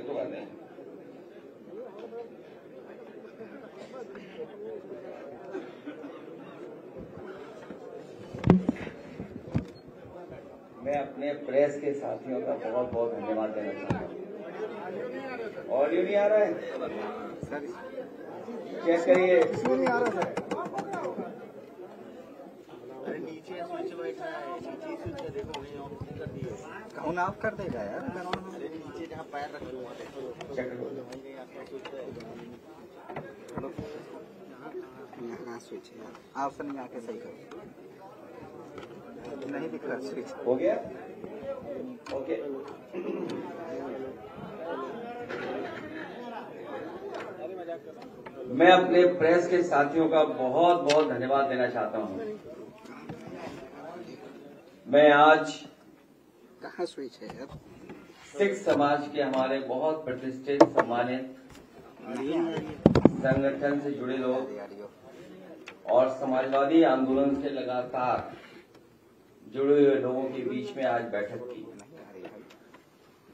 उसको बात नहीं। मैं अपने प्रेस के साथियों का बहुत बहुत धन्यवाद देना चाहता हूँ। ऑडियो नहीं आ रहा है, चेक करिए। नहीं आ रहा सर। अरे नीचे स्विच बैठ रहा है, नीचे स्विच है, देखो वहीं ऑन कर दिए। कौन ऑफ कर देगा यार? अरे नीचे जहाँ पैर रखे हुआ देखो, चेक करो। वहीं आपका स्विच है। यहाँ स्विच है, ऑप्शन में आके सही करो। नहीं दिख रहा स्विच। हो गया? ओके। मैं अपने प्रेस के साथियों का बहुत बहुत धन्यवाद देना चाहता हूं। मैं आज कहाँ स्विच है यार? सिख समाज के हमारे बहुत प्रतिष्ठित सम्मानित संगठन से जुड़े लोग और समाजवादी आंदोलन से लगातार जुड़े हुए लोगों के बीच में आज बैठक की।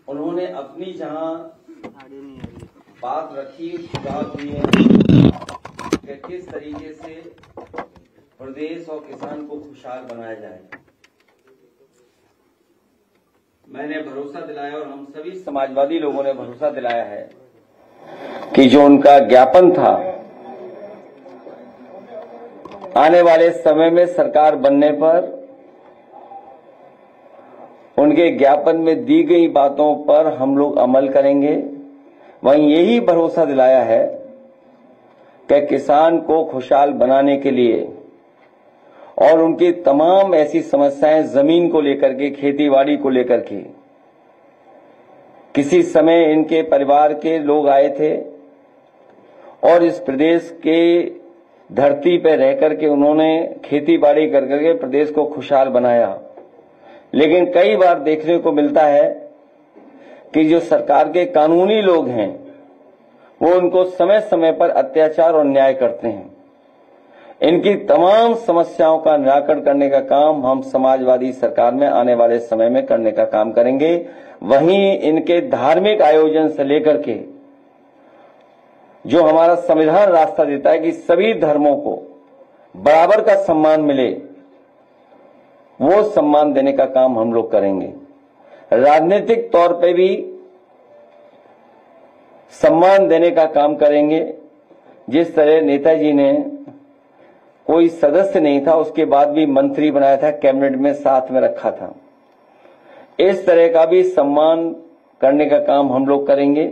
उन्होंने अपनी जहां बात रखी, सुझाव दिए कि किस तरीके से प्रदेश और किसान को खुशहाल बनाया जाए। मैंने भरोसा दिलाया और हम सभी समाजवादी लोगों ने भरोसा दिलाया है कि जो उनका ज्ञापन था, आने वाले समय में सरकार बनने पर उनके ज्ञापन में दी गई बातों पर हम लोग अमल करेंगे। वहीं यही भरोसा दिलाया है कि किसान को खुशहाल बनाने के लिए और उनकी तमाम ऐसी समस्याएं जमीन को लेकर के, खेती-बाड़ी को लेकर के, किसी समय इनके परिवार के लोग आए थे और इस प्रदेश के धरती पर रहकर के उन्होंने खेती-बाड़ी कर करके प्रदेश को खुशहाल बनाया। लेकिन कई बार देखने को मिलता है कि जो सरकार के कानूनी लोग हैं वो उनको समय समय पर अत्याचार और अन्याय करते हैं। इनकी तमाम समस्याओं का निराकरण करने का काम हम समाजवादी सरकार में आने वाले समय में करने का काम करेंगे। वहीं इनके धार्मिक आयोजन से लेकर के जो हमारा संविधान रास्ता देता है कि सभी धर्मों को बराबर का सम्मान मिले, वो सम्मान देने का काम हम लोग करेंगे। राजनीतिक तौर पे भी सम्मान देने का काम करेंगे। जिस तरह नेताजी ने कोई सदस्य नहीं था, उसके बाद भी मंत्री बनाया था, कैबिनेट में साथ में रखा था, इस तरह का भी सम्मान करने का काम हम लोग करेंगे।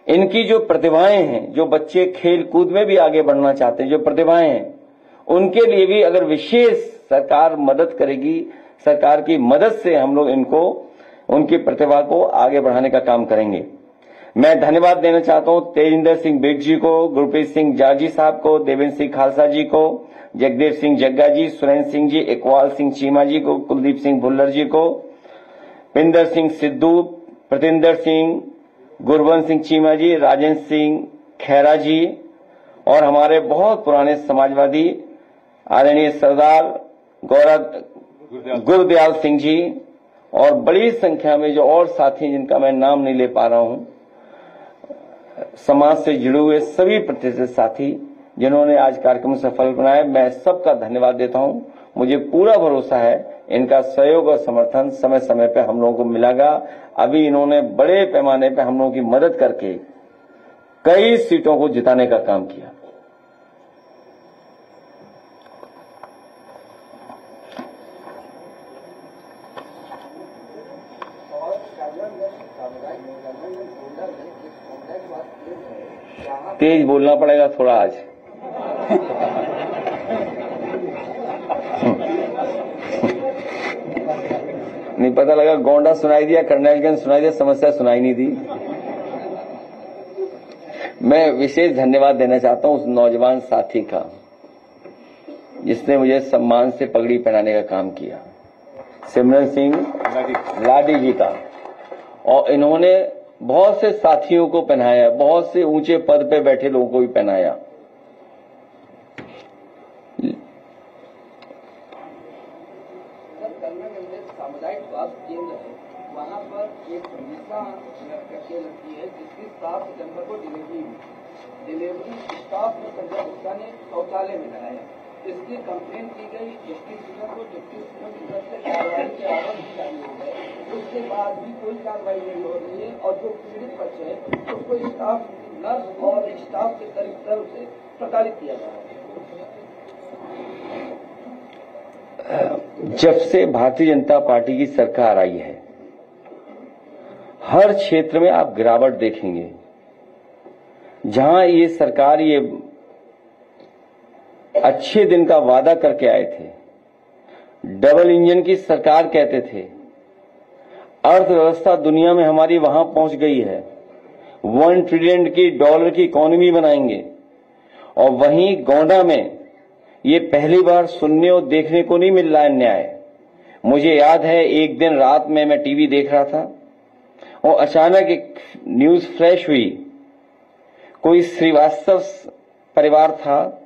इनकी जो प्रतिभाएं हैं, जो बच्चे खेल कूद में भी आगे बढ़ना चाहते हैं, जो प्रतिभाएं हैं, उनके लिए भी अगर विशेष सरकार मदद करेगी, सरकार की मदद से हम लोग इनको, उनकी प्रतिभा को आगे बढ़ाने का काम करेंगे। मैं धन्यवाद देना चाहता हूं तेजिंदर सिंह बिग जी को, गुरप्रीत सिंह जाजी साहब को, देवेंद्र सिंह खालसा जी को, जगदेव सिंह जग्गा जी, सुरेंद्र सिंह जी, इकबाल सिंह चीमा जी को, कुलदीप सिंह भुल्लर जी को, पिंदर सिंह सिद्धू, प्रतिंदर सिंह, गुरवंश सिंह चीमा जी, राजेंद्र सिंह खैरा जी और हमारे बहुत पुराने समाजवादी आदरणीय सरदार गुरदयाल सिंह जी और बड़ी संख्या में जो और साथी जिनका मैं नाम नहीं ले पा रहा हूं, समाज से जुड़े हुए सभी प्रतिष्ठित साथी जिन्होंने आज कार्यक्रम सफल बनाया, मैं सबका धन्यवाद देता हूं। मुझे पूरा भरोसा है इनका सहयोग और समर्थन समय समय पे हम लोगों को मिलेगा। अभी इन्होंने बड़े पैमाने पे हम लोगों की मदद करके कई सीटों को जिताने का काम किया। तेज बोलना पड़ेगा थोड़ा आज। नहीं पता लगा गोंडा सुनाई दिया, कर्नाटक सुनाई दिया, समस्या सुनाई नहीं दी। मैं विशेष धन्यवाद देना चाहता हूं उस नौजवान साथी का जिसने मुझे सम्मान से पगड़ी पहनाने का काम किया, सिमरन सिंह लाडी जी का। और इन्होंने बहुत से साथियों को पहनाया, बहुत से ऊंचे पद पे बैठे लोगों को भी पहनाया। सामुदायिक स्वास्थ्य केंद्र है, वहां पर एक लगती है जिसकी 7 सितंबर को डिलीवरी स्टाफ ने संजय गुप्ता ने शौचालय में कराया। इसकी कंप्लेन की गई, डिप्टी सीएम को डिप्टी सीएम की तरफ से कार्रवाई के आदेश जारी हो गए। उसके बाद भी कोई कार्रवाई नहीं हो रही है और जो पीड़ित बच्चे हैं उसको स्टाफ नर्स और स्टाफ के तरफ से प्रताड़ित किया जा रहा है। जब से भारतीय जनता पार्टी की सरकार आई है, हर क्षेत्र में आप गिरावट देखेंगे। जहां ये सरकार ये अच्छे दिन का वादा करके आए थे, डबल इंजन की सरकार कहते थे, अर्थव्यवस्था दुनिया में हमारी वहां पहुंच गई है, $1 ट्रिलियन की डॉलर की इकोनॉमी बनाएंगे, और वहीं गोंडा में ये पहली बार सुनने और देखने को नहीं मिल रहा है न्याय। मुझे याद है एक दिन रात में मैं टीवी देख रहा था और अचानक एक न्यूज फ्लैश हुई। कोई श्रीवास्तव परिवार था,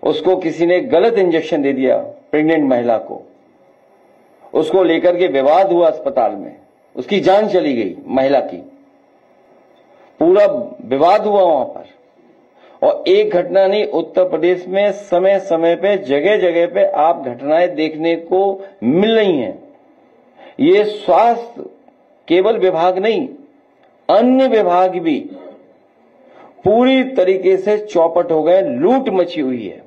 उसको किसी ने गलत इंजेक्शन दे दिया, प्रेग्नेंट महिला को। उसको लेकर के विवाद हुआ अस्पताल में, उसकी जान चली गई महिला की, पूरा विवाद हुआ वहां पर। और एक घटना नहीं, उत्तर प्रदेश में समय समय पे जगह जगह पे आप घटनाएं देखने को मिल रही हैं। ये स्वास्थ्य केवल विभाग नहीं, अन्य विभाग भी पूरी तरीके से चौपट हो गए, लूट मची हुई है।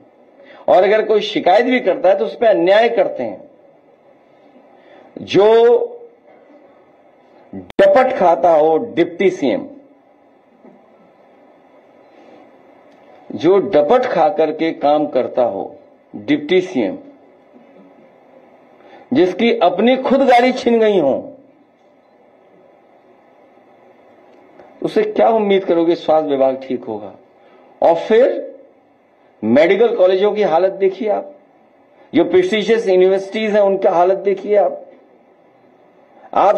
और अगर कोई शिकायत भी करता है तो उस पर अन्याय करते हैं। जो डपट खाता हो डिप्टी सीएम, जो डपट खा करके काम करता हो डिप्टी सीएम, जिसकी अपनी खुद गाड़ी छिन गई हो, उसे क्या उम्मीद करोगे स्वास्थ्य विभाग ठीक होगा? और फिर मेडिकल कॉलेजों की हालत देखिए आप, जो प्रेस्टीजियस यूनिवर्सिटीज हैं उनका हालत देखिए आप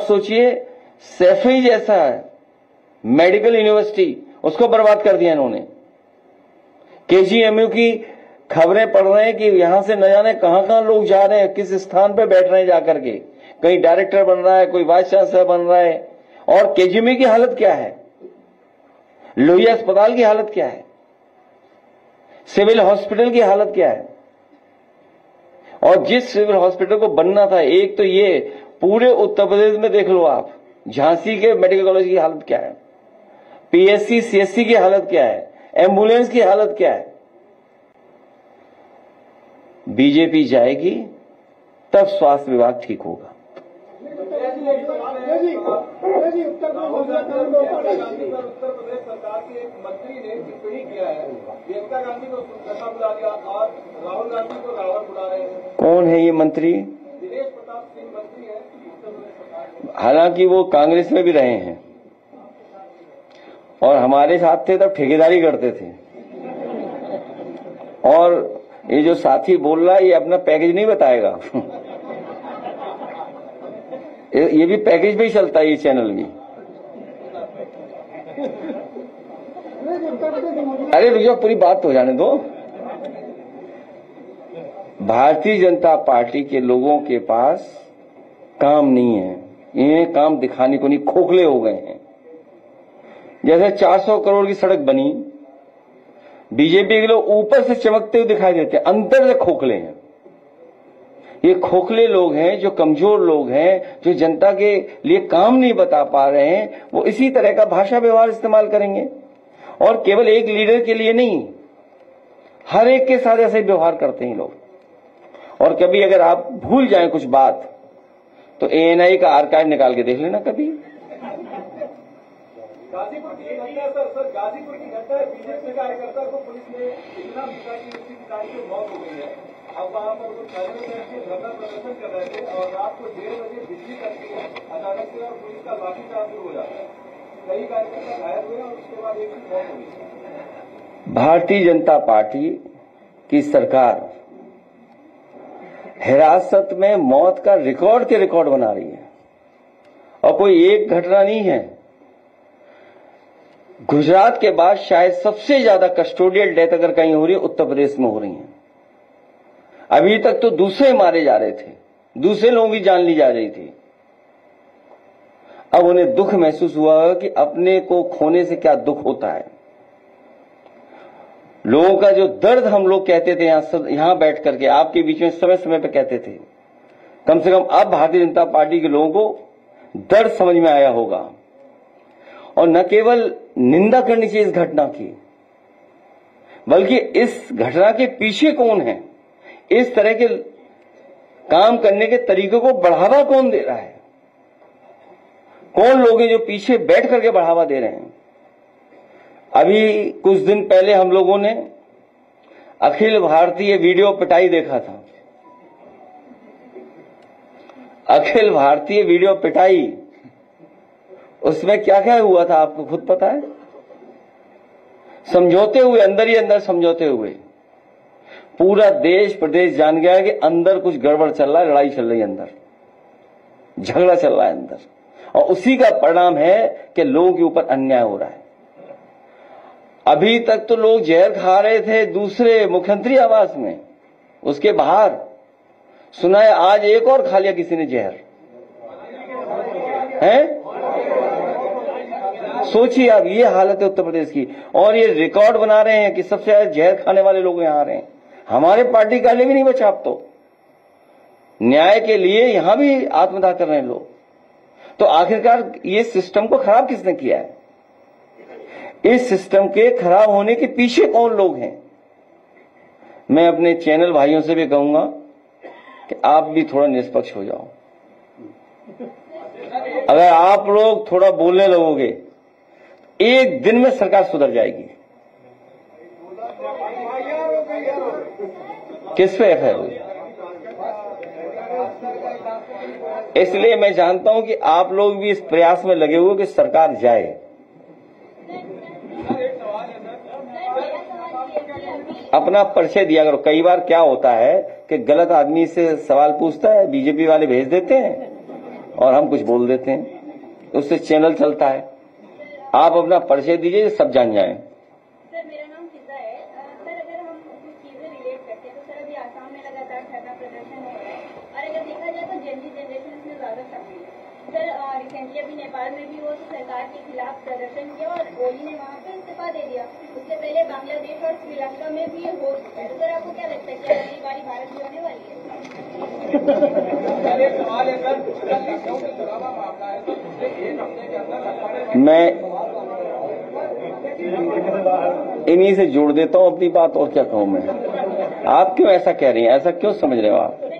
सोचिए, सैफई जैसा है मेडिकल यूनिवर्सिटी, उसको बर्बाद कर दिया इन्होंने। केजीएमयू की खबरें पढ़ रहे हैं कि यहां से न जाने कहां कहां लोग जा रहे हैं, किस स्थान पर बैठ रहे हैं जाकर के, कहीं डायरेक्टर बन रहा है, कोई वाइस चांसलर बन रहा है। और केजीएमयू की हालत क्या है, लोहिया अस्पताल की हालत क्या है, सिविल हॉस्पिटल की हालत क्या है। और जिस सिविल हॉस्पिटल को बनना था, एक तो ये पूरे उत्तर प्रदेश में देख लो आप, झांसी के मेडिकल कॉलेज की हालत क्या है, पीएससी सीएससी की हालत क्या है, एम्बुलेंस की हालत क्या है। बीजेपी जाएगी तब स्वास्थ्य विभाग ठीक होगा। उत्तर प्रदेश सरकार के एक मंत्री ने टिप्पणी किया है, प्रियंका गांधी को सुंदरता बुला दिया और राहुल गांधी को रावण बुला रहे हैं। कौन है ये मंत्री? दिनेश प्रताप सिंह मंत्री है उत्तर प्रदेश सरकार। हालांकि वो कांग्रेस में भी रहे हैं और हमारे साथ थे तब ठेकेदारी करते थे। और ये जो साथी बोल रहा है ये अपना पैकेज नहीं बताएगा ये भी पैकेज पे ही चलता है ये चैनल भी। अरे रुक जाओ, पूरी बात तो हो जाने दो। भारतीय जनता पार्टी के लोगों के पास काम नहीं है, इन्हें काम दिखाने को नहीं, खोखले हो गए हैं। जैसे 400 करोड़ की सड़क बनी, बीजेपी के लोग ऊपर से चमकते हुए दिखाई देते हैं, अंदर से खोखले हैं। ये खोखले लोग हैं, जो कमजोर लोग हैं, जो जनता के लिए काम नहीं बता पा रहे हैं, वो इसी तरह का भाषा व्यवहार इस्तेमाल करेंगे। और केवल एक लीडर के लिए नहीं, हर एक के साथ ऐसे व्यवहार करते हैं लोग। और कभी अगर आप भूल जाएं कुछ बात तो एएनआई का आर्काइव निकाल के देख लेना कभी। गाजीपुर की घटना सर गाजीपुर की घटना है, बीजेपी कार्यकर्ता को पुलिस ने इतना पिटा कि उसकी पिटाई की मौत हो गई है। अब वहां पर वो थाने में बैठ के धरना प्रदर्शन कर रहे थे और रात को 1:30 बजे बिजली कटती है अचानक से और पुलिस का लाठीचार्ज शुरू हो जाता है। कई कार्यकर्ता घायल हुए और उसके बाद एक की मौत हो गई। भारतीय जनता पार्टी की सरकार हिरासत में मौत का रिकॉर्ड के रिकॉर्ड बना रही है और कोई एक घटना नहीं है। गुजरात के बाद शायद सबसे ज्यादा कस्टोडियल डेथ अगर कहीं हो रही है उत्तर प्रदेश में हो रही है। अभी तक तो दूसरे मारे जा रहे थे, दूसरे लोगों की जान ली जा रही थी। अब उन्हें दुख महसूस हुआ कि अपने को खोने से क्या दुख होता है। लोगों का जो दर्द हम लोग कहते थे यहां बैठ करके आपके बीच में समय समय पे कहते थे, कम से कम अब भारतीय जनता पार्टी के लोगों को दर्द समझ में आया होगा। और न केवल निंदा करनी चाहिए इस घटना की, बल्कि इस घटना के पीछे कौन है, इस तरह के काम करने के तरीकों को बढ़ावा कौन दे रहा है, कौन लोग हैं जो पीछे बैठ करके बढ़ावा दे रहे हैं। अभी कुछ दिन पहले हम लोगों ने अखिल भारतीय वीडियो पिटाई देखा था। अखिल भारतीय वीडियो पिटाई, उसमें क्या क्या हुआ था आपको खुद पता है। समझौते हुए, अंदर ही अंदर समझौते हुए पूरा देश प्रदेश जान गया कि अंदर कुछ गड़बड़ चल रहा है, लड़ाई चल रही है अंदर, झगड़ा चल रहा है अंदर, और उसी का परिणाम है कि लोगों के ऊपर अन्याय हो रहा है। अभी तक तो लोग जहर खा रहे थे दूसरे मुख्यमंत्री आवास में, उसके बाहर सुना है आज एक और खा लिया किसी ने जहर है। सोचिए आप, ये हालत है उत्तर प्रदेश की, और ये रिकॉर्ड बना रहे हैं कि सबसे ज्यादा जहर खाने वाले लोग यहां आ रहे हैं। हमारे पार्टी का भी नहीं बचा अब तो, न्याय के लिए यहां भी आत्मदाह कर रहे हैं लोग। तो आखिरकार ये सिस्टम को खराब किसने किया है? इस सिस्टम के खराब होने के पीछे कौन लोग हैं? मैं अपने चैनल भाइयों से भी कहूंगा कि आप भी थोड़ा निष्पक्ष हो जाओ। अगर आप लोग थोड़ा बोलने लगोगे, एक दिन में सरकार सुधर जाएगी। किस पे एफआईआर होगी? इसलिए मैं जानता हूं कि आप लोग भी इस प्रयास में लगे हुए कि सरकार जाए। अपना परिचय दिया करो। कई बार क्या होता है कि गलत आदमी से सवाल पूछता है, बीजेपी वाले भेज देते हैं और हम कुछ बोल देते हैं, उससे चैनल चलता है। आप अपना परिचय दीजिए, सब जान जाएं। सर, मेरा नाम फिजा है। सर, अगर हम कुछ चीजें रिलेट करते हैं तो सर अभी आसाम में लगातार धरना प्रदर्शन हो रहा है, और अगर देखा जाए तो जेन ज़ी जनरेशन इसमें ज्यादा शामिल है। सर, रिसेंटली अभी नेपाल में भी वो सरकार के खिलाफ प्रदर्शन किया और ओली ने वहाँ पे इस्तीफा दे दिया। उससे पहले बांग्लादेश और श्रीलंका में भी हो चुका है। तो सर, आपको क्या लगता है कि अगली बारी भारत भी होने वाली है? मैं इन्हीं से जोड़ देता हूं अपनी बात, और क्या कहूं मैं। आप क्यों ऐसा कह रही हैं, ऐसा क्यों समझ रहे हो आप? क्योंकि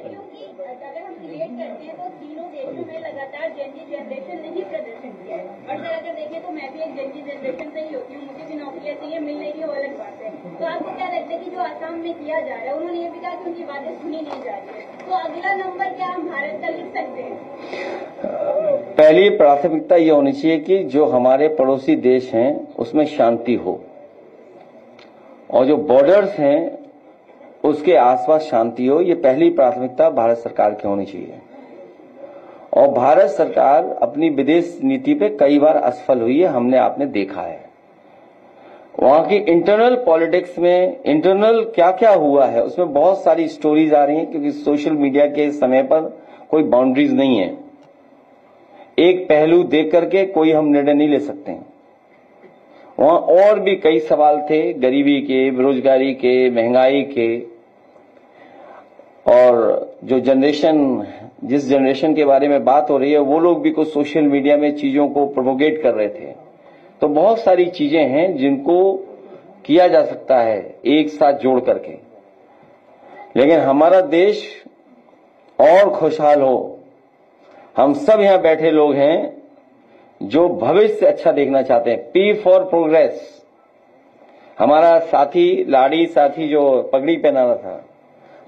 अगर हम रिलेट करते हैं तो तीनों देशों में लगातार जेन ज़ी जनरेशन ने ही प्रदर्शन किया है। और सर, अगर देखें तो मैं भी एक जेन ज़ी जनरेशन से ही होती हूँ, मुझे भी नौकरियां चाहिए, मिल नहीं रही, वो अलग बात है। तो आपको क्या लगता है कि जो आसाम में किया जा रहा है, उन्होंने ये भी कहा कि उनकी बातें सुनी नहीं जा रही है, तो अगला नंबर क्या हम भारत का लिख सकते हैं? पहली प्राथमिकता ये होनी चाहिए कि जो हमारे पड़ोसी देश हैं उसमें शांति हो, और जो बॉर्डर्स हैं उसके आसपास शांति हो। ये पहली प्राथमिकता भारत सरकार की होनी चाहिए। और भारत सरकार अपनी विदेश नीति पे कई बार असफल हुई है, हमने आपने देखा है। वहां की इंटरनल पॉलिटिक्स में इंटरनल क्या क्या हुआ है उसमें बहुत सारी स्टोरीज आ रही हैं, क्योंकि सोशल मीडिया के समय पर कोई बाउंड्रीज नहीं है। एक पहलू देख करके कोई हम निर्णय नहीं ले सकते हैं। वहां और भी कई सवाल थे, गरीबी के, बेरोजगारी के, महंगाई के, और जो जनरेशन, जिस जनरेशन के बारे में बात हो रही है, वो लोग भी कुछ सोशल मीडिया में चीजों को प्रोपोगेट कर रहे थे। तो बहुत सारी चीजें हैं जिनको किया जा सकता है एक साथ जोड़ करके, लेकिन हमारा देश और खुशहाल हो। हम सब यहां बैठे लोग हैं जो भविष्य अच्छा देखना चाहते हैं। P for progress. हमारा साथी, लाड़ी साथी जो पगड़ी पहना रहा था,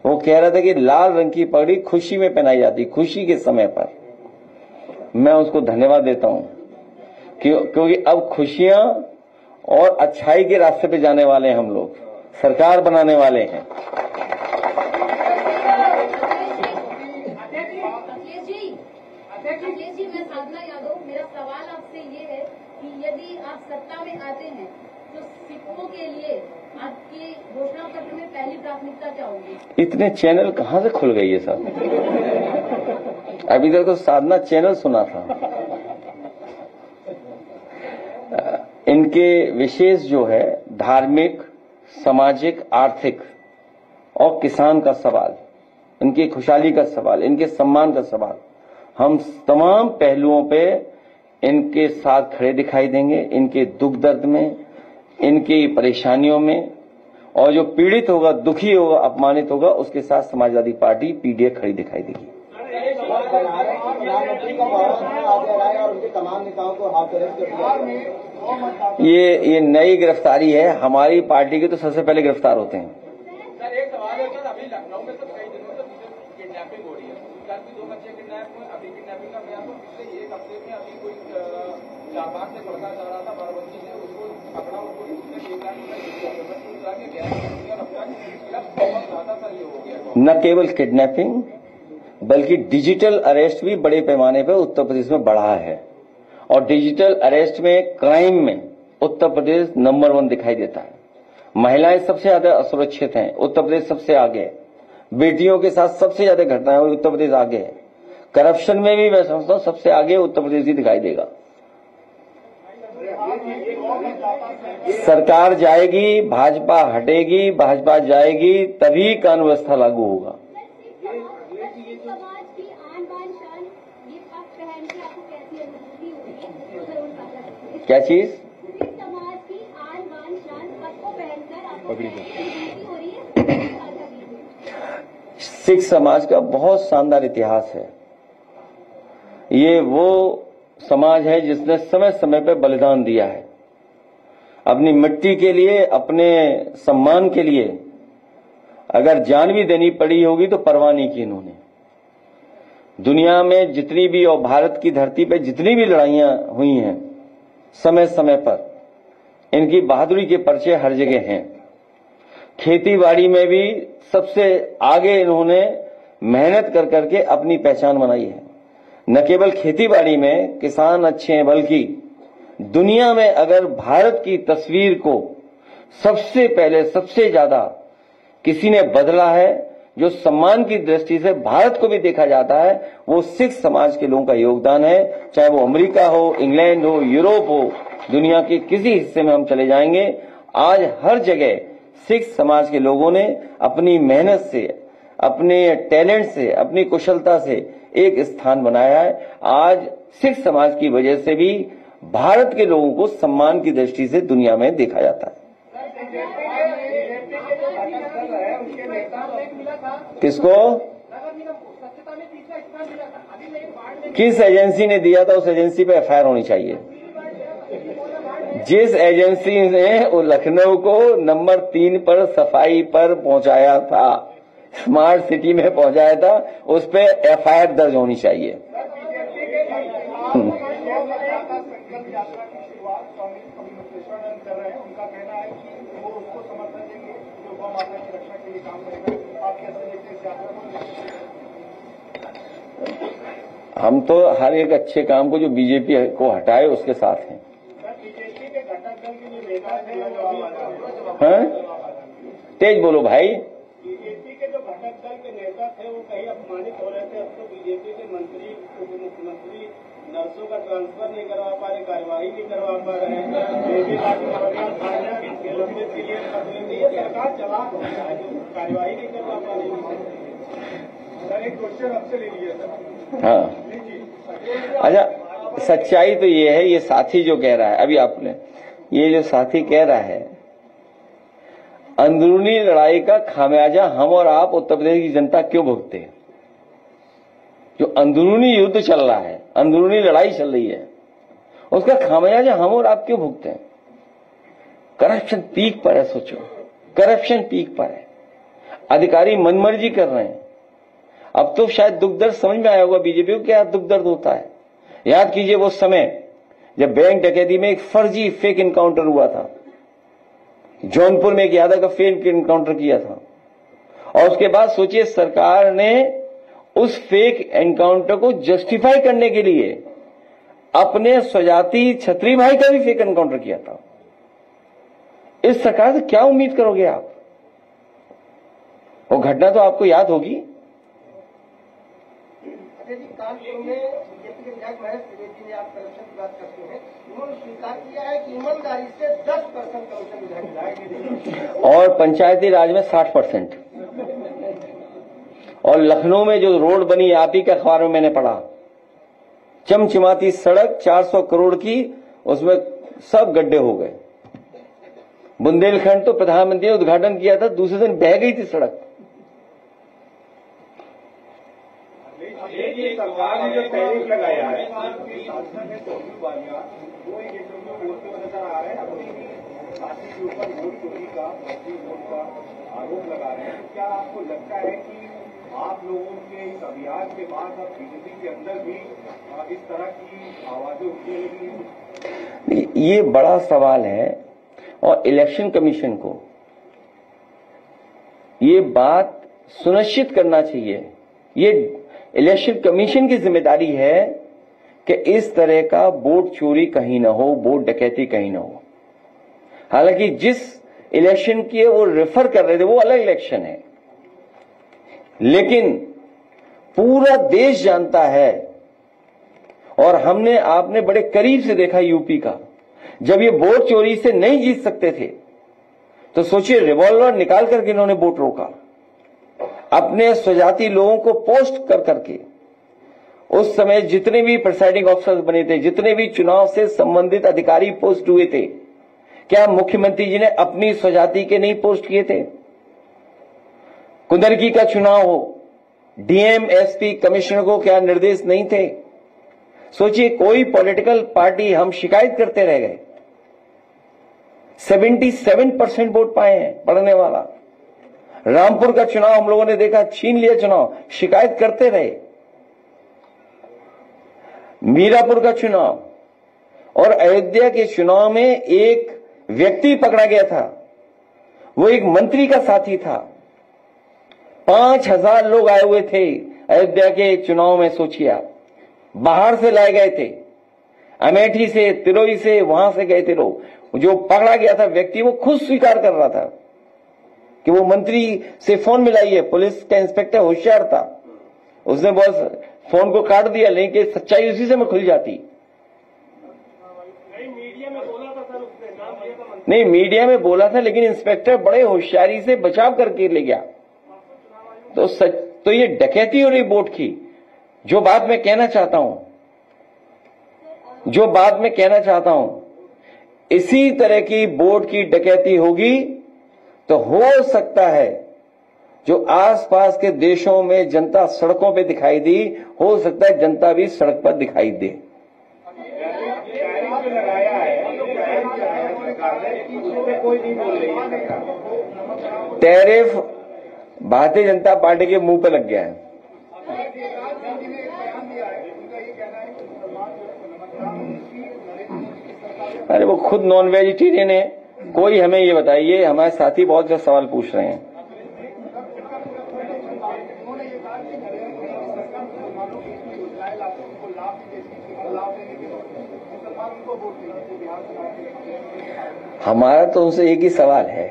वो कह रहा था कि लाल रंग की पगड़ी खुशी में पहनाई जाती, खुशी के समय पर। मैं उसको धन्यवाद देता हूं, क्योंकि अब खुशियां और अच्छाई के रास्ते पे जाने वाले हैं हम लोग, सरकार बनाने वाले हैं। अखिलेश जी, मैं साधना यादव, मेरा सवाल आपसे ये है कि यदि आप सत्ता में आते हैं तो सिखों के लिए आपकी घोषणा पत्र में पहली प्राथमिकता क्या होगी? इतने चैनल कहां से खुल गए ये सब? अभी तक तो साधना चैनल सुना था। इनके विशेष जो है धार्मिक, सामाजिक, आर्थिक और किसान का सवाल, इनकी खुशहाली का सवाल, इनके सम्मान का सवाल, हम तमाम पहलुओं पे इनके साथ खड़े दिखाई देंगे, इनके दुख दर्द में, इनकी परेशानियों में, और जो पीड़ित होगा, दुखी होगा, अपमानित होगा, उसके साथ समाजवादी पार्टी पीडीए खड़ी दिखाई देगी। ये नई गिरफ्तारी है। हमारी पार्टी के तो सबसे पहले गिरफ्तार होते हैं। सर एक सवाल है सर, अभी लखनऊ में तो कई दिनों से किडनैपिंग हो रही है। कल भी 2 बच्चे किडनैप हुए, अभी किडनैपिंग का प्रयास हुआ। पिछले 1 हफ्ते में अभी कोई शाहबाग से लड़का जा रहा था, बाराबंकी से, उसको पकड़ा, उसको उसने 1 लाख रुपए न केवल किडनैपिंग बल्कि डिजिटल अरेस्ट भी बड़े पैमाने पर उत्तर प्रदेश में बढ़ा है, और डिजिटल अरेस्ट में, क्राइम में उत्तर प्रदेश नंबर 1 दिखाई देता है। महिलाएं सबसे ज्यादा असुरक्षित हैं, उत्तर प्रदेश सबसे आगे। बेटियों के साथ सबसे ज्यादा घटनाएं हुई, उत्तर प्रदेश आगे है। करप्शन में भी मैं समझता हूं सबसे आगे उत्तर प्रदेश ही दिखाई देगा। सरकार जाएगी, भाजपा हटेगी, भाजपा जाएगी, तभी कानून व्यवस्था लागू होगा। क्या चीज? सिख समाज का बहुत शानदार इतिहास है। ये वो समाज है जिसने समय समय पर बलिदान दिया है, अपनी मिट्टी के लिए, अपने सम्मान के लिए। अगर जान भी देनी पड़ी होगी तो परवाह नहीं की इन्होंने। दुनिया में जितनी भी, और भारत की धरती पे जितनी भी लड़ाइयां हुई हैं, समय समय पर इनकी बहादुरी के पर्चे हर जगह हैं। खेती बाड़ी में भी सबसे आगे इन्होंने मेहनत कर करके अपनी पहचान बनाई है। न केवल खेती बाड़ी में किसान अच्छे हैं, बल्कि दुनिया में अगर भारत की तस्वीर को सबसे पहले, सबसे ज्यादा किसी ने बदला है, जो सम्मान की दृष्टि से भारत को भी देखा जाता है, वो सिख समाज के लोगों का योगदान है। चाहे वो अमेरिका हो, इंग्लैंड हो, यूरोप हो, दुनिया के किसी हिस्से में हम चले जाएंगे, आज हर जगह सिख समाज के लोगों ने अपनी मेहनत से, अपने टैलेंट से, अपनी कुशलता से एक स्थान बनाया है। आज सिख समाज की वजह से भी भारत के लोगों को सम्मान की दृष्टि से दुनिया में देखा जाता है। किसको? किस एजेंसी ने दिया था, उस एजेंसी पे एफआईआर होनी चाहिए। जिस एजेंसी ने वो लखनऊ को नंबर 3 पर सफाई पर पहुंचाया था, स्मार्ट सिटी में पहुंचाया था, उस पे एफआईआर दर्ज होनी चाहिए। हम तो हर एक अच्छे काम को जो बीजेपी को हटाए उसके साथ हैं। हाँ? तेज बोलो भाई। बीजेपी के जो घटक दल के नेता थे वो कहीं अपमानित हो रहे थे। अब तो बीजेपी के मंत्री, उप मुख्यमंत्री नर्सों का ट्रांसफर नहीं करवा पा रहे, कार्यवाही नहीं करवा पा रहे हैं। सरकार जवाब कार्यवाही नहीं करवा पा रही। सर एक क्वेश्चन आपसे ले लिया सर। हाँ, अच्छा, सच्चाई तो ये है, ये साथी जो कह रहा है, अभी आपने ये जो साथी कह रहा है, अंदरूनी लड़ाई का खामियाजा हम और आप उत्तर प्रदेश की जनता क्यों भुगते हैं? जो अंदरूनी युद्ध चल रहा है, अंदरूनी लड़ाई चल रही है, उसका खामियाजा हम और आप क्यों भुगते हैं? करप्शन पीक पर है। सोचो, करप्शन पीक पर है, अधिकारी मनमर्जी कर रहे हैं। अब तो शायद दुख दर्द समझ में आया होगा बीजेपी को, क्या दुख दर्द होता है। याद कीजिए वो समय जब बैंक डकैती में एक फर्जी फेक इनकाउंटर हुआ था, जौनपुर में एक यादव का फेक इनकाउंटर किया था, और उसके बाद सोचिए सरकार ने उस फेक एनकाउंटर को जस्टिफाई करने के लिए अपने स्वजाति छत्री भाई का भी फेक एनकाउंटर किया था। इस सरकार से क्या उम्मीद करोगे आप? वो घटना तो आपको याद होगी। कानपुर में बीजेपी के विधायक महेश त्रिवेदी ने आप करप्शन की बात करते हैं, उन्होंने स्वीकार किया है कि ईमानदारी से 10% कमीशन विधायक, और पंचायती राज में 60%। और लखनऊ में जो रोड बनी, आप ही के अखबार में मैंने पढ़ा, चमचमाती सड़क 400 करोड़ की, उसमें सब गड्ढे हो गए। बुंदेलखंड तो प्रधानमंत्री ने उद्घाटन किया था, दूसरे दिन बह गई थी सड़क। सरकार ने जो टैरिफ लगाया है, सांसद है सोनू बालिया, वो एक इंटरव्यू में बोलते हुए नजर आ रहे हैं, अपनी पार्टी के ऊपर वोट चोरी का, फर्जी वोट का आरोप लगा रहे हैं। क्या आपको लगता है कि आप लोगों के इस अभियान के बाद अब बीजेपी के अंदर भी इस तरह की आवाजें उठने लगी? ये बड़ा सवाल है, और इलेक्शन कमीशन को ये बात सुनिश्चित करना चाहिए। ये इलेक्शन कमीशन की जिम्मेदारी है कि इस तरह का वोट चोरी कहीं ना हो, वोट डकैती कहीं ना हो। हालांकि जिस इलेक्शन की वो रेफर कर रहे थे वो अलग इलेक्शन है, लेकिन पूरा देश जानता है, और आपने बड़े करीब से देखा यूपी का, जब ये वोट चोरी से नहीं जीत सकते थे तो सोचिए रिवॉल्वर निकाल करके इन्होंने वोट रोका, अपने स्वजाति लोगों को पोस्ट कर करके। उस समय जितने भी प्रिसाइडिंग ऑफिसर्स बने थे, जितने भी चुनाव से संबंधित अधिकारी पोस्ट हुए थे, क्या मुख्यमंत्री जी ने अपनी स्वजाति के नहीं पोस्ट किए थे? कुंदरकी का चुनाव हो, डीएम एसपी कमिश्नर को क्या निर्देश नहीं थे? सोचिए कोई पॉलिटिकल पार्टी, हम शिकायत करते रह गए, 77% वोट पाए हैं पढ़ने वाला। रामपुर का चुनाव हम लोगों ने देखा, छीन लिया चुनाव, शिकायत करते रहे। मीरापुर का चुनाव और अयोध्या के चुनाव में एक व्यक्ति पकड़ा गया था, वो एक मंत्री का साथी था। 5000 लोग आए हुए थे अयोध्या के चुनाव में, सोचिए आप, बाहर से लाए गए थे, अमेठी से, तिरोई से, वहां से गए थे लोग। जो पकड़ा गया था व्यक्ति, वो खुद स्वीकार कर रहा था कि वो मंत्री से फोन मिलाइए। पुलिस का इंस्पेक्टर होशियार था, उसने बस फोन को काट दिया, लेकिन सच्चाई उसी से में खुल जाती। मीडिया में बोला था सर, उसने नाम लिया था। नहीं, मीडिया में बोला था, लेकिन इंस्पेक्टर बड़े होशियारी से बचाव करके ले गया। तो ये डकैती हो रही वोट की। जो बात मैं कहना चाहता हूं, इसी तरह की वोट की डकैती होगी तो हो सकता है जो आसपास के देशों में जनता सड़कों पे दिखाई दी, हो सकता है जनता भी सड़क पर दिखाई दे। टैरिफ भारतीय जनता पार्टी के मुंह पे लग गया है। अरे वो खुद नॉन वेजिटेरियन है। कोई हमें ये बताइए, हमारे साथी बहुत से सवाल पूछ रहे हैं। हमारा तो उनसे एक ही सवाल है,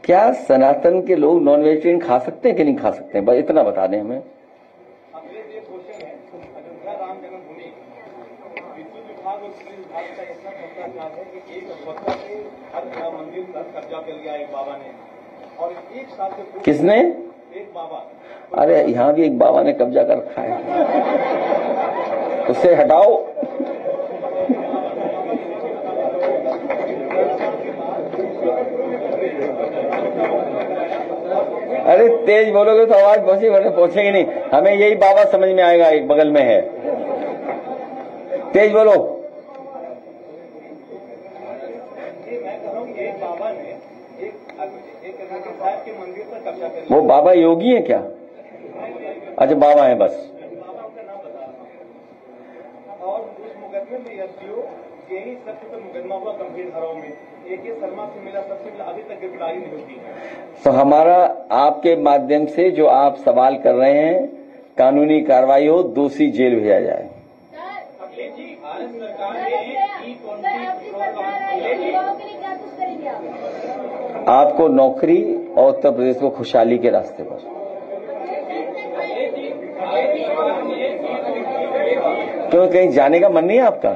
क्या सनातन के लोग नॉन वेजिटेरियन खा सकते हैं कि नहीं खा सकते हैं? बस इतना बता दें हमें। किसने? एक बाबा। अरे यहाँ भी एक बाबा ने कब्जा कर रखा है, उसे हटाओ। अरे तेज बोलोगे तो आवाज पहुंचेगी नहीं। हमें यही बाबा समझ में आएगा, एक बगल में है। तेज बोलो। वो बाबा योगी है क्या? अच्छा, बाबा है बस। और उस मुकदमे में यही सत्य का मुकदमा हुआ गंभीर धाराओं में AK शर्मा से मिला, सबसे मिला, अभी तक गिरफ्तारी नहीं होती है। तो हमारा आपके माध्यम से जो आप सवाल कर रहे हैं, कानूनी कार्रवाई हो, दोषी जेल भेजा जाए। आपको नौकरी और उत्तर प्रदेश को खुशहाली के रास्ते पर। क्यों, कहीं जाने का मन नहीं है आपका?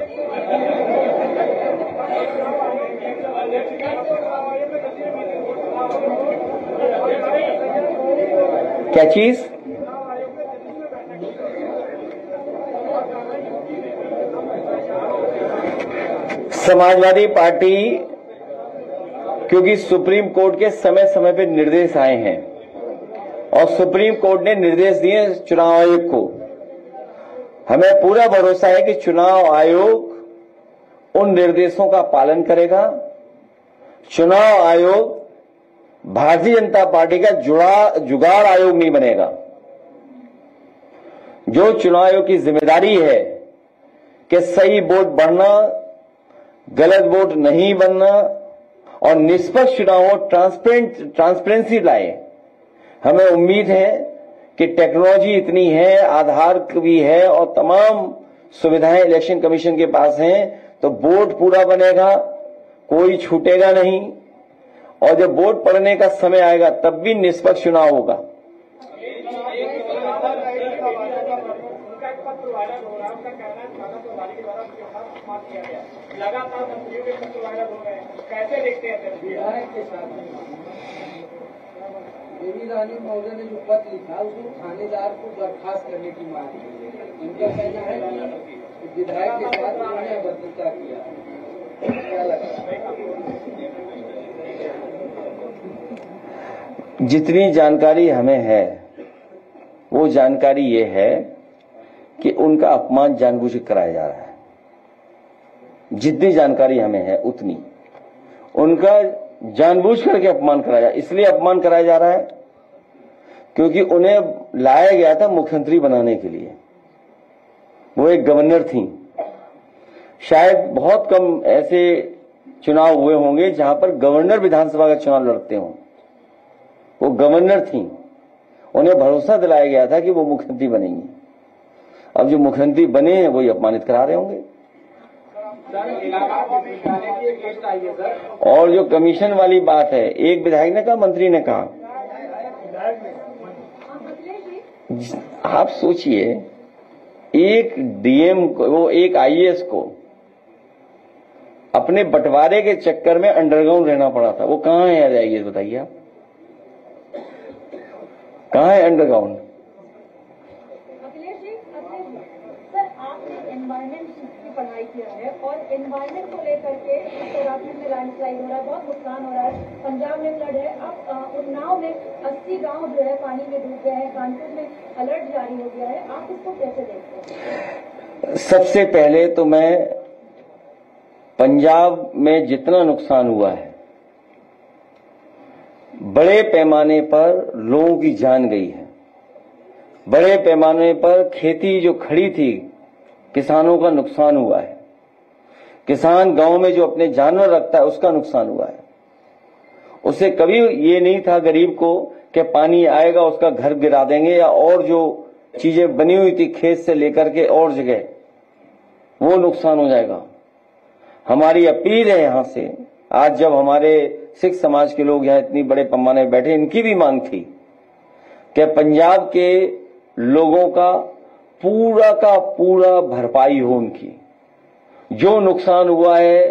क्या चीज? समाजवादी पार्टी, क्योंकि सुप्रीम कोर्ट के समय समय पे निर्देश आए हैं और सुप्रीम कोर्ट ने निर्देश दिए चुनाव आयोग को, हमें पूरा भरोसा है कि चुनाव आयोग उन निर्देशों का पालन करेगा। चुनाव आयोग भारतीय जनता पार्टी का जुगाड़ आयोग नहीं बनेगा। जो चुनाव आयोग की जिम्मेदारी है कि सही वोट बढ़ना, गलत वोट नहीं बनना और निष्पक्ष चुनाव ट्रांसपेरेंसी लाए। हमें उम्मीद है कि टेक्नोलॉजी इतनी है, आधार भी है और तमाम सुविधाएं इलेक्शन कमीशन के पास हैं, तो वोट पूरा बनेगा, कोई छूटेगा नहीं और जब वोट पड़ने का समय आएगा तब भी निष्पक्ष चुनाव होगा। लगातार मंत्रियों के पत्र वायरल हो रहे हैं, कैसे देखते हैं? विधायक के साथ देवी रानी महोदय ने जो पत्र लिखा उसमें थानेदार को बर्खास्त करने की मांग की है। उनका कहना है कि विधायक के साथ उन्होंने अभद्रता किया। क्या लगता है? जितनी जानकारी हमें है वो जानकारी ये है कि उनका अपमान जानबूझ कर कराया जा रहा है। जितनी जानकारी हमें है उतनी उनका जानबूझ करके अपमान कराया, इसलिए अपमान कराया जा रहा है क्योंकि उन्हें लाया गया था मुख्यमंत्री बनाने के लिए। वो एक गवर्नर थी। शायद बहुत कम ऐसे चुनाव हुए होंगे जहां पर गवर्नर विधानसभा का चुनाव लड़ते हों। वो गवर्नर थी, उन्हें भरोसा दिलाया गया था कि वो मुख्यमंत्री बनेंगी। अब जो मुख्यमंत्री बने हैं वही अपमानित करा रहे होंगे। और जो कमीशन वाली बात है, एक विधायक ने कहा, मंत्री ने कहा, आप सोचिए एक डीएम को, वो एक आईएएस को अपने बंटवारे के चक्कर में अंडरग्राउंड रहना पड़ा था। वो कहां है आईएएस बताइए आप, कहां है अंडरग्राउंड? अखिलेश जी, सर आपने एनवायरमेंट की पढ़ाई किया है और एनवायरमेंट को लेकर के उत्तराखंड में लैंडस्लाइड हो रहा है, बहुत नुकसान हो रहा है, पंजाब में फ्लड है, अब उन्नाव में 80 गांव जो है पानी में डूब गए हैं, कानपुर में अलर्ट जारी हो गया है, आप इसको कैसे देखते हैं? सबसे पहले तो मैं पंजाब में जितना नुकसान हुआ है, बड़े पैमाने पर लोगों की जान गई है, बड़े पैमाने पर खेती जो खड़ी थी किसानों का नुकसान हुआ है। किसान गांव में जो अपने जानवर रखता है उसका नुकसान हुआ है। उसे कभी ये नहीं था गरीब को कि पानी आएगा उसका घर गिरा देंगे या और जो चीजें बनी हुई थी खेत से लेकर के और जगह वो नुकसान हो जाएगा। हमारी अपील है यहां से, आज जब हमारे सिख समाज के लोग यहां इतनी बड़े पैमाने में बैठे, इनकी भी मांग थी कि पंजाब के लोगों का पूरा भरपाई हो, उनकी जो नुकसान हुआ है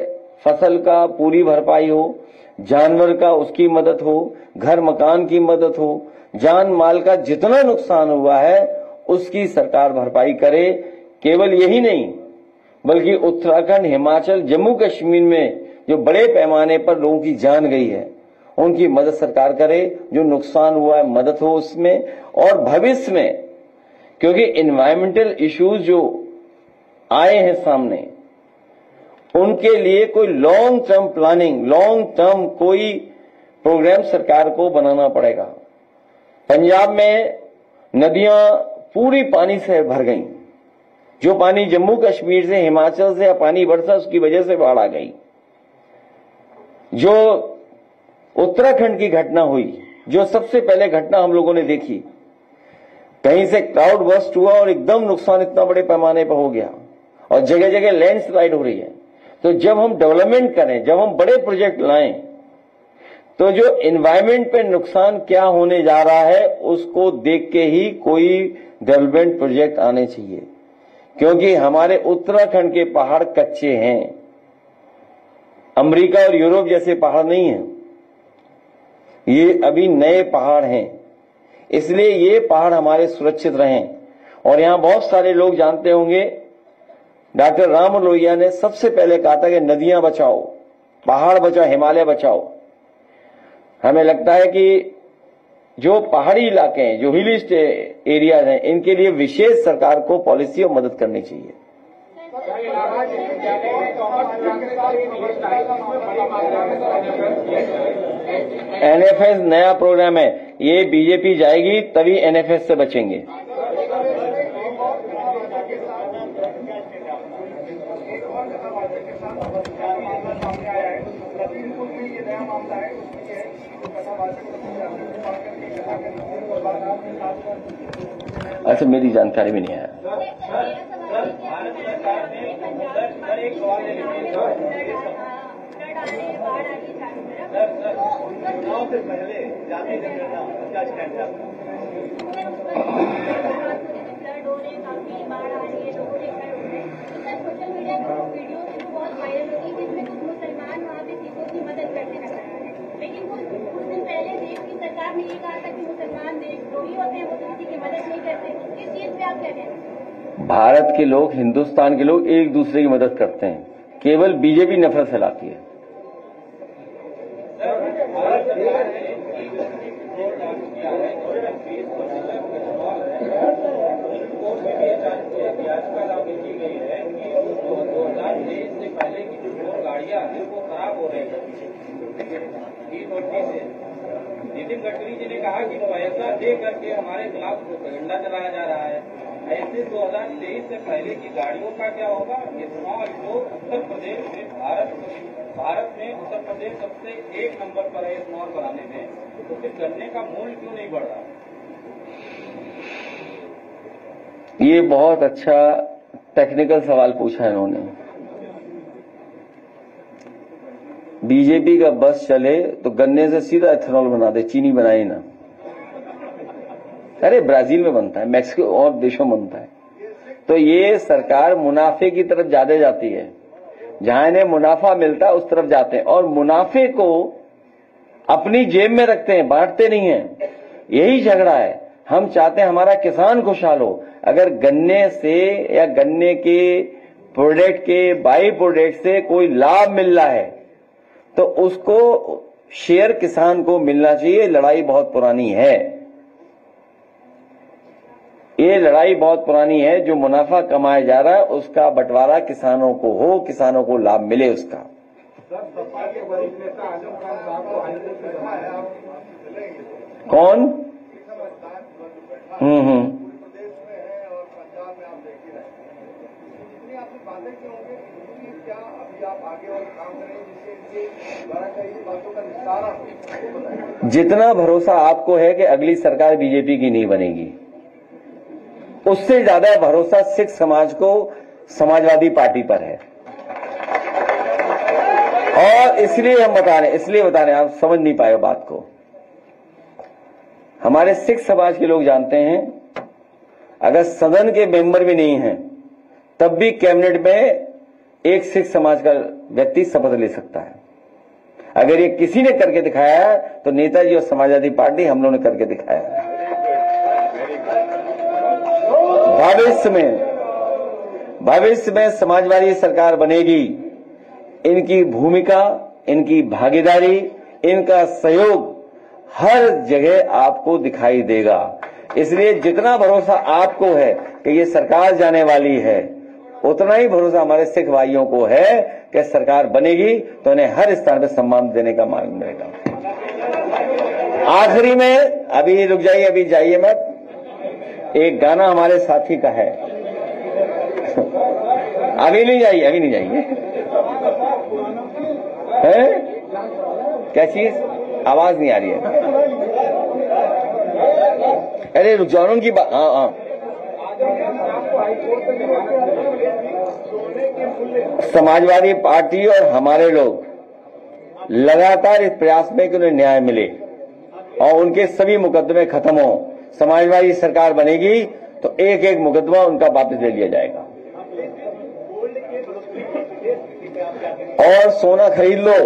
फसल का पूरी भरपाई हो, जानवर का उसकी मदद हो, घर मकान की मदद हो, जान माल का जितना नुकसान हुआ है उसकी सरकार भरपाई करे। केवल यही नहीं बल्कि उत्तराखंड, हिमाचल, जम्मू कश्मीर में जो बड़े पैमाने पर लोगों की जान गई है उनकी मदद सरकार करे, जो नुकसान हुआ है मदद हो उसमें। और भविष्य में क्योंकि एनवायरमेंटल इश्यूज जो आए हैं सामने, उनके लिए कोई long term planning, long term कोई प्रोग्राम सरकार को बनाना पड़ेगा। पंजाब में नदियां पूरी पानी से भर गईं। जो पानी जम्मू कश्मीर से, हिमाचल से पानी बरसा उसकी वजह से बाढ़ आ गई। जो उत्तराखंड की घटना हुई, जो सबसे पहले घटना हम लोगों ने देखी, कहीं से क्लाउड बर्स्ट हुआ और एकदम नुकसान इतना बड़े पैमाने पर हो गया और जगह जगह लैंडस्लाइड हो रही है। तो जब हम डेवलपमेंट करें, जब हम बड़े प्रोजेक्ट लाएं, तो जो एनवायरमेंट पे नुकसान क्या होने जा रहा है उसको देख के ही कोई डेवलपमेंट प्रोजेक्ट आने चाहिए, क्योंकि हमारे उत्तराखंड के पहाड़ कच्चे हैं, अमेरिका और यूरोप जैसे पहाड़ नहीं हैं। ये अभी नए पहाड़ हैं, इसलिए ये पहाड़ हमारे सुरक्षित रहें। और यहां बहुत सारे लोग जानते होंगे, डॉक्टर राम लोहिया ने सबसे पहले कहा था कि नदियां बचाओ, पहाड़ बचाओ, हिमालय बचाओ। हमें लगता है कि जो पहाड़ी इलाके हैं, जो हिली एरियाज हैं, इनके लिए विशेष सरकार को पॉलिसी और मदद करनी चाहिए। एनएफएस नया प्रोग्राम है, ये बीजेपी जाएगी तभी एनएफएस से बचेंगे। अच्छा, मेरी जानकारी में नहीं है। सोशल मीडिया पर वीडियो बहुत वायरल होगी जिसमें कुछ मुसलमान वहाँ पे सिखों की मदद करने नजर आ रहे हैं, लेकिन कुछ दिन पहले देश की सरकार ने ये कहा था कि मुसलमान देशद्रोही होते हैं, वो किसी की मदद नहीं करते। इस चीज पे आप क्या कहते हैं? भारत के लोग, हिंदुस्तान के लोग एक दूसरे की मदद करते हैं, केवल बीजेपी नफरत फैलाती है। पहले की जो गाड़ियां हैं वो खराब हो रही है नितिन गडकरी जी ने कहा कि पैसा दे करके हमारे खिलाफ प्रोपेगेंडा चलाया जा रहा है। ऐसे 2023 से पहले की गाड़ियों का क्या होगा? इथेनॉल को उत्तर प्रदेश में भारत में उत्तर प्रदेश सबसे 1 नंबर पर है इथेनॉल बनाने में, तो फिर गन्ने का मूल्य क्यों नहीं बढ़ रहा? ये बहुत अच्छा टेक्निकल सवाल पूछा इन्होंने। बीजेपी का बस चले तो गन्ने से सीधा इथेनॉल बना दे, चीनी बनाए ना। अरे ब्राजील में बनता है, मैक्सिको और देशों में बनता है। तो ये सरकार मुनाफे की तरफ ज्यादा जाती है, जहां इन्हें मुनाफा मिलता है उस तरफ जाते हैं और मुनाफे को अपनी जेब में रखते हैं, बांटते नहीं है। यही झगड़ा है। हम चाहते हैं हमारा किसान खुशहाल हो। अगर गन्ने से या गन्ने के प्रोडक्ट के बाई प्रोडक्ट से कोई लाभ मिल रहा है तो उसको शेयर किसान को मिलना चाहिए। लड़ाई बहुत पुरानी है, ये लड़ाई बहुत पुरानी है। जो मुनाफा कमाया जा रहा है उसका बंटवारा किसानों को हो, किसानों को लाभ मिले उसका। कौन? जितना भरोसा आपको है कि अगली सरकार बीजेपी की नहीं बनेगी, उससे ज्यादा भरोसा सिख समाज को समाजवादी पार्टी पर है। और इसलिए हम बता रहे हैं, आप समझ नहीं पाए बात को। हमारे सिख समाज के लोग जानते हैं, अगर सदन के मेंबर भी नहीं हैं तब भी कैबिनेट में एक सिख समाज का व्यक्ति शपथ ले सकता है। अगर ये किसी ने करके दिखाया है तो नेताजी और समाजवादी पार्टी हम लोगों ने करके दिखाया है। भविष्य में समाजवादी सरकार बनेगी। इनकी भूमिका, इनकी भागीदारी, इनका सहयोग हर जगह आपको दिखाई देगा। इसलिए जितना भरोसा आपको है कि ये सरकार जाने वाली है, उतना ही भरोसा हमारे सिख भाइयों को है कि सरकार बनेगी तो उन्हें हर स्थान पर सम्मान देने का मार्ग मिलेगा। आखिरी में, अभी रुक जाइए, अभी जाइए मत, एक गाना हमारे साथी का है। अभी नहीं जाइए है? क्या चीज? आवाज नहीं आ रही है। अरे रुक जाओ, उनकी बात। हाँ, समाजवादी पार्टी और हमारे लोग लगातार इस प्रयास में कि उन्हें न्याय मिले और उनके सभी मुकदमे खत्म हो। समाजवादी सरकार बनेगी तो एक एक मुकदमा उनका वापस ले लिया जाएगा। और सोना खरीद लो,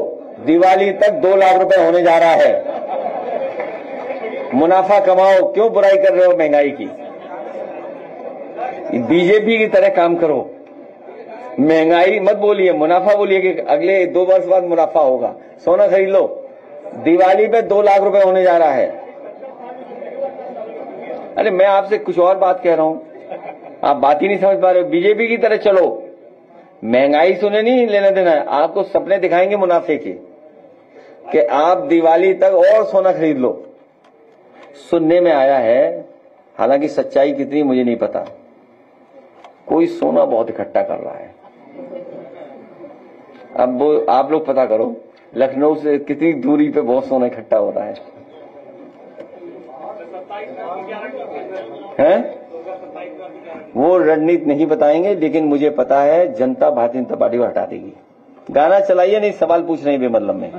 दिवाली तक 2 लाख रुपए होने जा रहा है। मुनाफा कमाओ, क्यों बुराई कर रहे हो महंगाई की? बीजेपी की तरह काम करो, महंगाई मत बोलिए, मुनाफा बोलिए कि अगले 2 वर्ष बाद मुनाफा होगा। सोना खरीद लो, दिवाली पे 2 लाख रुपए होने जा रहा है। अरे मैं आपसे कुछ और बात कह रहा हूं, आप बात ही नहीं समझ पा रहे हो। बीजेपी की तरह चलो, महंगाई से उन्हें नहीं लेना देना है, आपको सपने दिखाएंगे मुनाफे के कि आप दिवाली तक और सोना खरीद लो। सुनने में आया है, हालांकि सच्चाई कितनी मुझे नहीं पता, कोई सोना बहुत इकट्ठा कर रहा है। अब वो आप लोग पता करो, लखनऊ से कितनी दूरी पे बहुत सोना इकट्ठा हो रहा है। वो रणनीति नहीं बताएंगे, लेकिन मुझे पता है जनता भारतीय जनता पार्टी को हटा देगी। गाना चलाइए, नहीं सवाल पूछ रहे बेमतलब में।